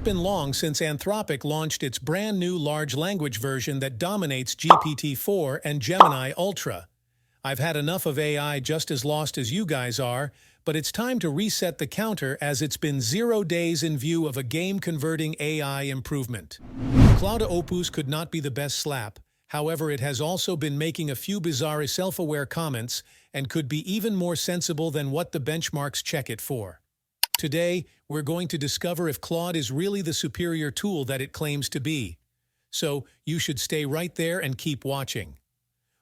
been long since Anthropic launched its brand new large language version that dominates GPT-4 and Gemini Ultra. I've had enough of AI, just as lost as you guys are, but it's time to reset the counter, as it's been 0 days in view of a game-converting AI improvement. Claude Opus could not be the best slap. However, it has also been making a few bizarre self-aware comments and could be even more sensible than what the benchmarks check it for. Today, we're going to discover if Claude is really the superior tool that it claims to be. So, you should stay right there and keep watching.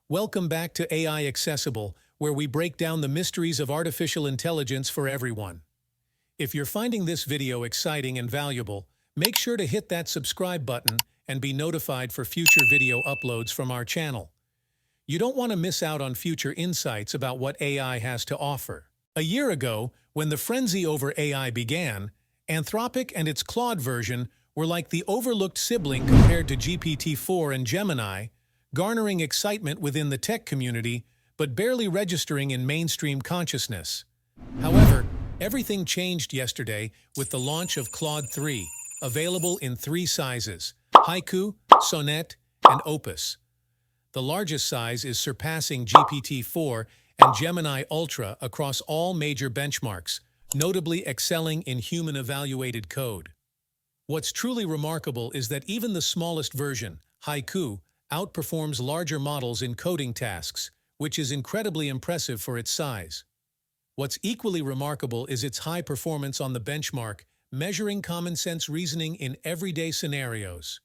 Welcome back to AI Accessible, where we break down the mysteries of artificial intelligence for everyone. If you're finding this video exciting and valuable, make sure to hit that subscribe button and be notified for future video uploads from our channel. You don't want to miss out on future insights about what AI has to offer. A year ago, when the frenzy over AI began, Anthropic and its Claude version were like the overlooked sibling compared to GPT-4 and Gemini, garnering excitement within the tech community, but barely registering in mainstream consciousness. However, everything changed yesterday with the launch of Claude 3, available in 3 sizes: Haiku, Sonnet, and Opus. The largest size is surpassing GPT-4 and Gemini Ultra across all major benchmarks, notably excelling in human-evaluated code. What's truly remarkable is that even the smallest version, Haiku, outperforms larger models in coding tasks, which is incredibly impressive for its size. What's equally remarkable is its high performance on the benchmark, measuring common-sense reasoning in everyday scenarios.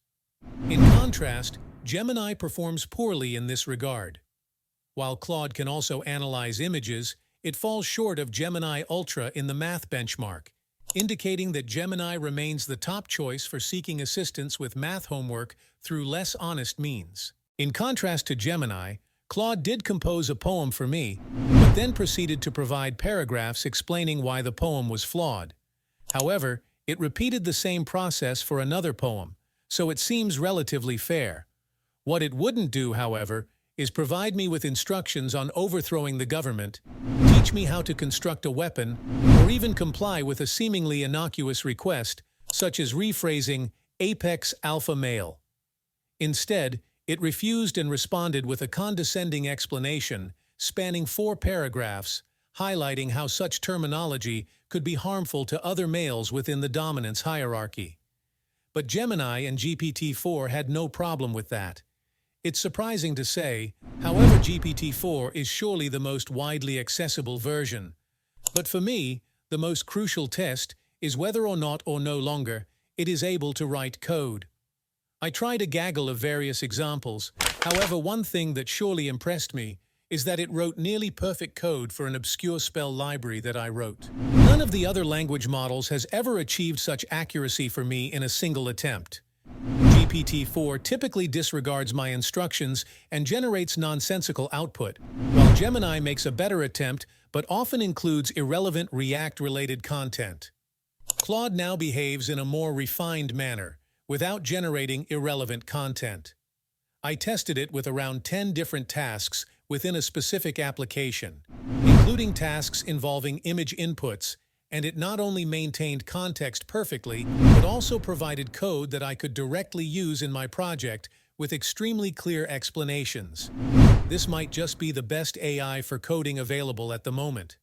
In contrast, Gemini performs poorly in this regard. While Claude can also analyze images, it falls short of Gemini Ultra in the math benchmark, indicating that Gemini remains the top choice for seeking assistance with math homework through less honest means. In contrast to Gemini, Claude did compose a poem for me, but then proceeded to provide paragraphs explaining why the poem was flawed. However, it repeated the same process for another poem, so it seems relatively fair. What it wouldn't do, however, is provide me with instructions on overthrowing the government, teach me how to construct a weapon, or even comply with a seemingly innocuous request, such as rephrasing apex alpha male. Instead, it refused and responded with a condescending explanation, spanning 4 paragraphs, highlighting how such terminology could be harmful to other males within the dominance hierarchy. But Gemini and GPT-4 had no problem with that. It's surprising to say, however, GPT-4 is surely the most widely accessible version. But for me, the most crucial test is whether or not no longer it is able to write code. I tried a gaggle of various examples. However, one thing that surely impressed me is that it wrote nearly perfect code for an obscure spell library that I wrote. None of the other language models has ever achieved such accuracy for me in a single attempt. GPT-4 typically disregards my instructions and generates nonsensical output, while Gemini makes a better attempt but often includes irrelevant React-related content. Claude now behaves in a more refined manner, without generating irrelevant content. I tested it with around 10 different tasks within a specific application, including tasks involving image inputs, and it not only maintained context perfectly, but also provided code that I could directly use in my project with extremely clear explanations. This might just be the best AI for coding available at the moment.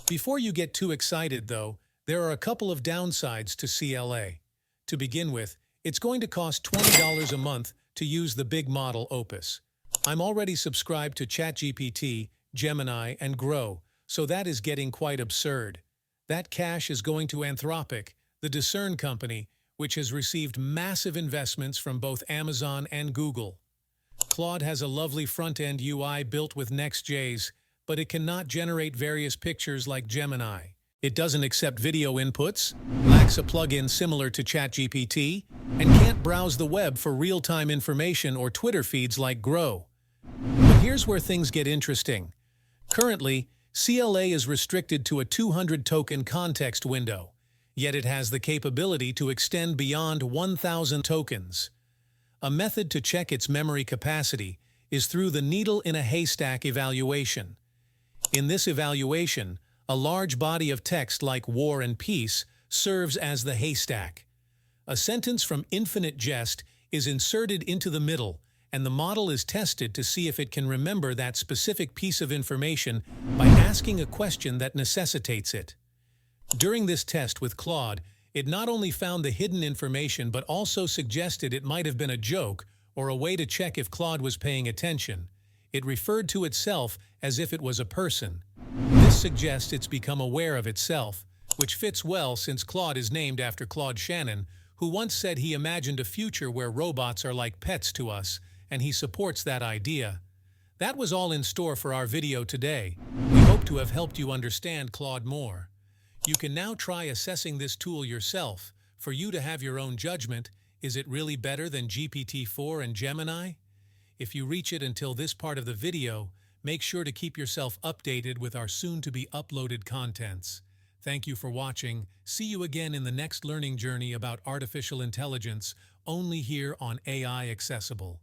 Before you get too excited, though, there are a couple of downsides to CLA. To begin with, it's going to cost $20 a month to use the big model Opus. I'm already subscribed to ChatGPT, Gemini, and Grow, so that is getting quite absurd. That cash is going to Anthropic, the Discern company, which has received massive investments from both Amazon and Google. Claude has a lovely front-end UI built with Next.js, but it cannot generate various pictures like Gemini. It doesn't accept video inputs, lacks a plugin similar to ChatGPT, and can't browse the web for real-time information or Twitter feeds like Grow. But here's where things get interesting. Currently, CLA is restricted to a 200-token context window, yet it has the capability to extend beyond 1,000 tokens. A method to check its memory capacity is through the needle-in-a-haystack evaluation. In this evaluation, a large body of text like war and peace serves as the haystack. A sentence from Infinite Jest is inserted into the middle, and the model is tested to see if it can remember that specific piece of information by asking a question that necessitates it. During this test with Claude, it not only found the hidden information but also suggested it might have been a joke or a way to check if Claude was paying attention. It referred to itself as if it was a person. This suggests it's become aware of itself, which fits well since Claude is named after Claude Shannon, who once said he imagined a future where robots are like pets to us, and he supports that idea. That was all in store for our video today. We hope to have helped you understand Claude more. You can now try assessing this tool yourself, for you to have your own judgment. Is it really better than GPT-4 and Gemini? If you reach it until this part of the video, make sure to keep yourself updated with our soon-to-be uploaded contents. Thank you for watching. See you again in the next learning journey about artificial intelligence, only here on AI Accessible.